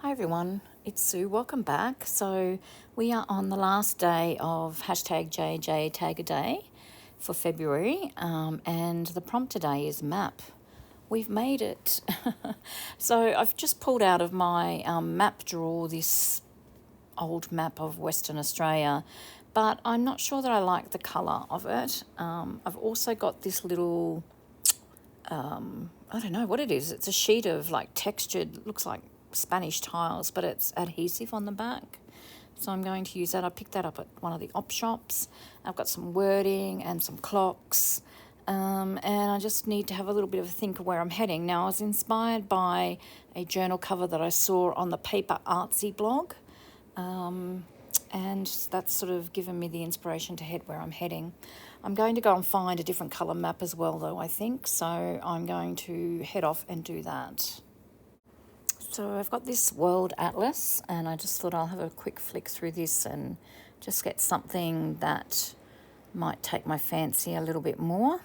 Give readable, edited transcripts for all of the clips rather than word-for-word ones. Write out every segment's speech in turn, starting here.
Hi everyone, it's Sue. Welcome back. So we are on the last day of hashtag JJ Tag a Day for February, and the prompt today is map. We've made it. So I've just pulled out of my map drawer this old map of Western Australia, but I'm not sure that I like the colour of it. I've also got this little I don't know what it is. It's a sheet of like textured, looks like Spanish tiles, but it's adhesive on the back. So I'm going to use that. I picked that up at one of the op shops. I've got some wording and some clocks. And I just need to have a little bit of a think of where I'm heading. Now, I was inspired by a journal cover that I saw on the Paper Artsy blog. And that's sort of given me the inspiration to head where I'm heading. I'm going to go and find a different colour map as well, though, I think. So I'm going to head off and do that. So I've got this world atlas, and I just thought I'll have a quick flick through this and just get something that might take my fancy a little bit more.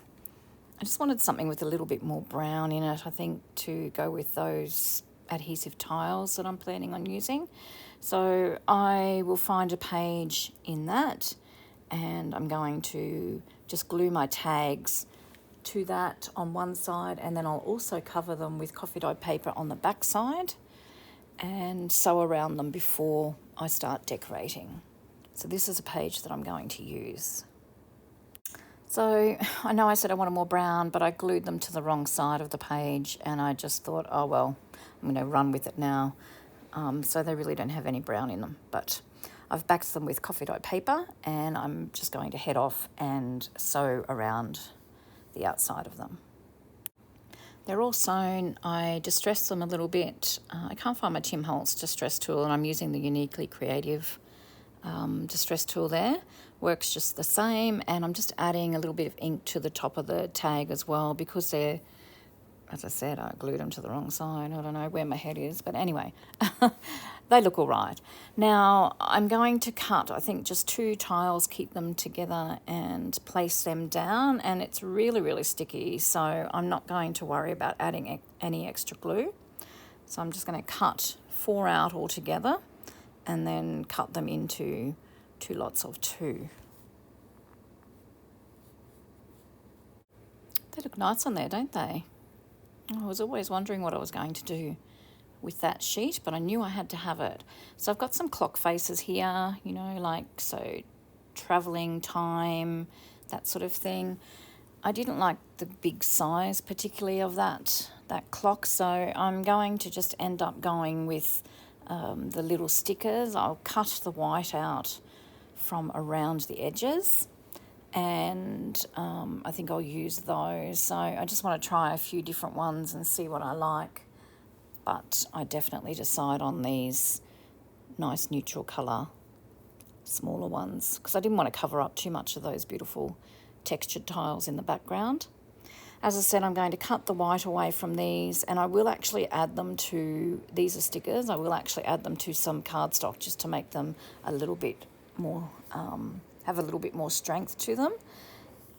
I just wanted something with a little bit more brown in it, I think, to go with those adhesive tiles that I'm planning on using. So I will find a page in that, and I'm going to just glue my tags to that on one side, and then I'll also cover them with coffee dyed paper on the back side and sew around them before I start decorating. So this is a page that I'm going to use. So I know I said I wanted more brown, but I glued them to the wrong side of the page, and I just thought, oh well, I'm going to run with it now. So they really don't have any brown in them, but I've backed them with coffee dyed paper, and I'm just going to head off and sew around the outside of them. They're all sewn. I distressed them a little bit. I can't find my Tim Holtz distress tool, and I'm using the Uniquely Creative distress tool there. Works just the same, and I'm just adding a little bit of ink to the top of the tag as well, because they're, as I said, I glued them to the wrong side. I don't know where my head is, but anyway, they look all right. Now I'm going to cut, I think, just 2 tiles, keep them together and place them down, and it's really, really sticky, so I'm not going to worry about adding any extra glue. So I'm just going to cut 4 out altogether and then cut them into 2 lots of 2. They look nice on there, don't they? I was always wondering what I was going to do with that sheet, but I knew I had to have it. So I've got some clock faces here, you know, like, so travelling time, that sort of thing. I didn't like the big size particularly of that clock, so I'm going to just end up going with the little stickers. I'll cut the white out from around the edges, and I think I'll use those. So I just want to try a few different ones and see what I like, but I definitely decide on these nice neutral colour smaller ones, because I didn't want to cover up too much of those beautiful textured tiles in the background. As I said, I'm going to cut the white away from these, and I will actually add them to, these are stickers, I will actually add them to some cardstock just to make them a little bit more, have a little bit more strength to them,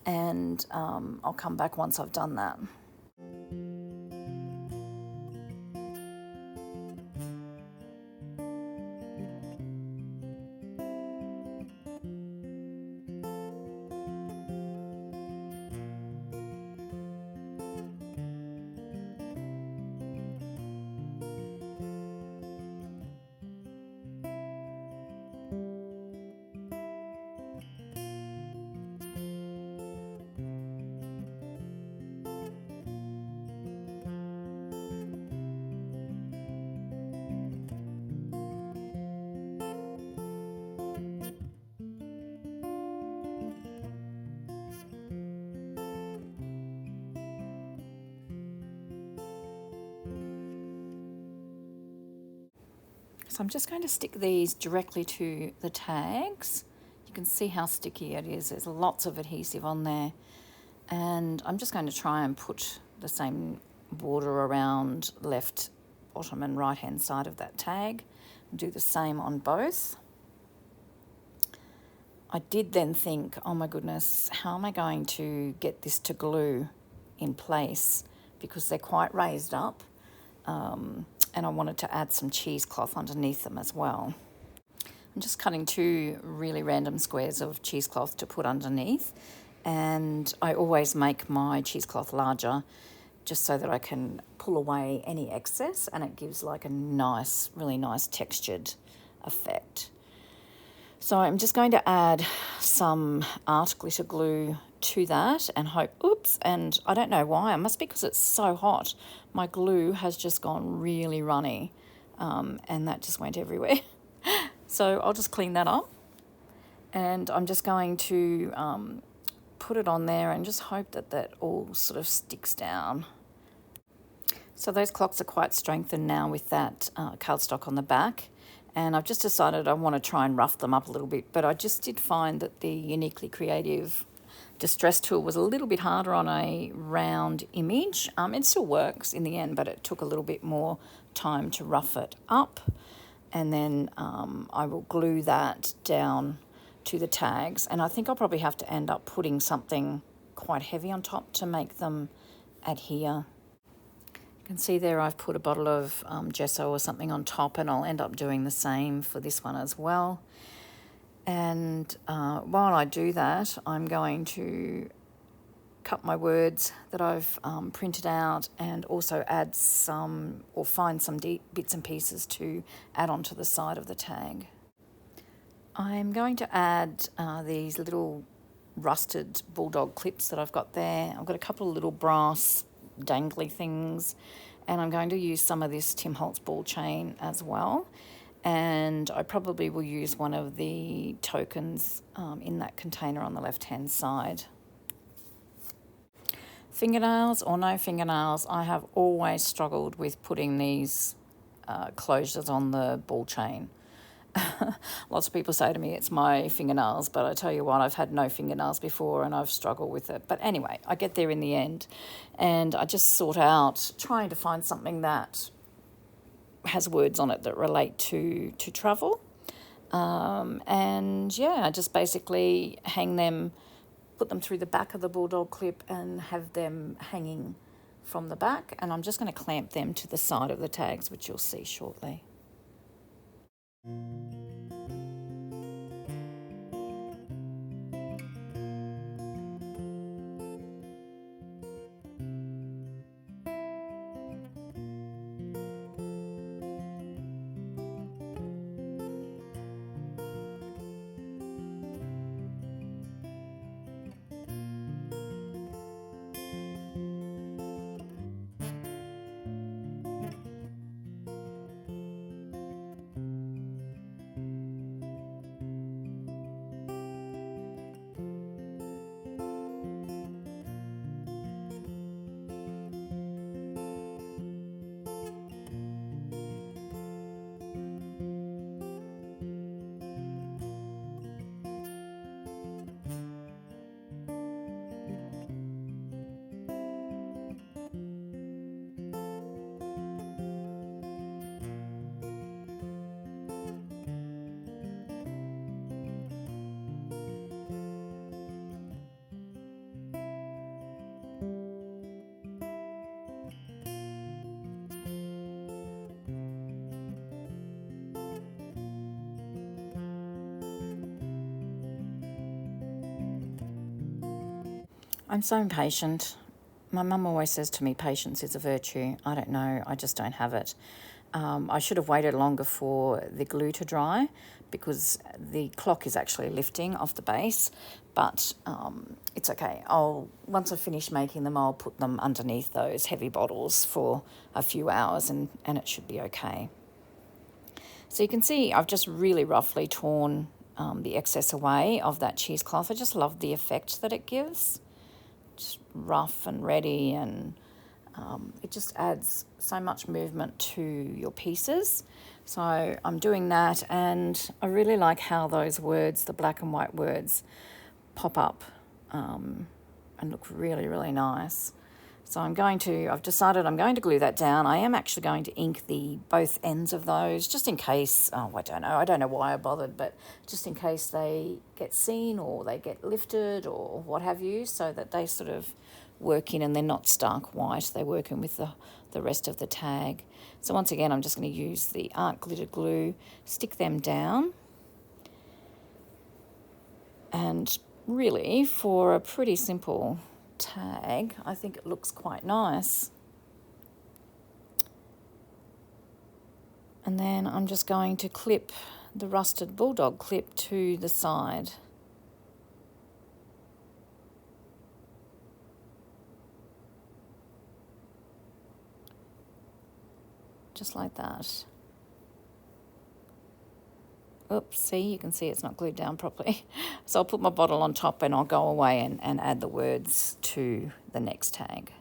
and I'll come back once I've done that. So I'm just going to stick these directly to the tags. You can see how sticky it is. There's lots of adhesive on there. And I'm just going to try and put the same border around left, bottom and right hand side of that tag. Do the same on both. I did then think, oh my goodness, how am I going to get this to glue in place, because they're quite raised up. and I wanted to add some cheesecloth underneath them as well. I'm just cutting 2 really random squares of cheesecloth to put underneath, and I always make my cheesecloth larger just so that I can pull away any excess, and it gives like a nice, really nice textured effect. So I'm just going to add some art glitter glue to that and hope, and I don't know why, it must be because it's so hot. My glue has just gone really runny, and that just went everywhere. So I'll just clean that up, and I'm just going to put it on there and just hope that that all sort of sticks down. So those clocks are quite strengthened now with that cardstock on the back, and I've just decided I want to try and rough them up a little bit, but I just did find that the Uniquely Creative Distress tool was a little bit harder on a round image. It still works in the end, but it took a little bit more time to rough it up, and then I will glue that down to the tags, and I think I'll probably have to end up putting something quite heavy on top to make them adhere. You can see there I've put a bottle of gesso or something on top, and I'll end up doing the same for this one as well. And while I do that, I'm going to cut my words that I've printed out, and also add some, or find some bits and pieces to add onto the side of the tag. I'm going to add these little rusted bulldog clips that I've got there. I've got a couple of little brass dangly things, and I'm going to use some of this Tim Holtz ball chain as well, and I probably will use one of the tokens in that container on the left hand side. Fingernails or no fingernails, I have always struggled with putting these closures on the ball chain. Lots of people say to me it's my fingernails, but I tell you what, I've had no fingernails before and I've struggled with it. But anyway, I get there in the end, and I just sort out trying to find something that has words on it that relate to travel. And yeah, I just basically hang them, put them through the back of the bulldog clip and have them hanging from the back, and I'm just going to clamp them to the side of the tags, which you'll see shortly. I'm so impatient. My mum always says to me, patience is a virtue. I don't know, I just don't have it. I should have waited longer for the glue to dry, because the clock is actually lifting off the base, but it's okay. Once I finish making them, I'll put them underneath those heavy bottles for a few hours, and it should be okay. So you can see I've just really roughly torn the excess away of that cheesecloth. I just love the effect that it gives. Just rough and ready, and it just adds so much movement to your pieces. So I'm doing that, and I really like how those words, the black and white words, pop up and look really, really nice. So I've decided I'm going to glue that down. I am actually going to ink both ends of those, just in case, I don't know why I bothered, but just in case they get seen or they get lifted or what have you, so that they sort of work in, and they're not stark white. They work in with the rest of the tag. So once again, I'm just going to use the art glitter glue, stick them down. And really, for a pretty simple tag, I think it looks quite nice. And then I'm just going to clip the rusted bulldog clip to the side. Just like that. Oops, see, you can see it's not glued down properly. So I'll put my bottle on top and I'll go away and add the words to the next tag.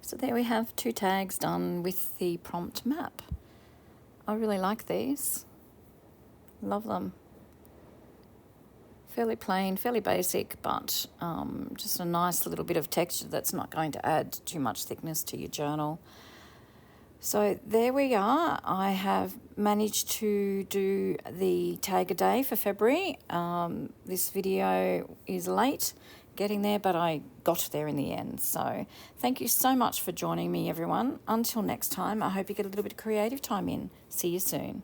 So there we have 2 tags done with the prompt map. I really like these. Love them. Fairly plain, fairly basic, but just a nice little bit of texture that's not going to add too much thickness to your journal. So there we are. I have managed to do the tag a day for February. This video is late getting there, but I got there in the end. So thank you so much for joining me, everyone. Until next time, I hope you get a little bit of creative time in. See you soon.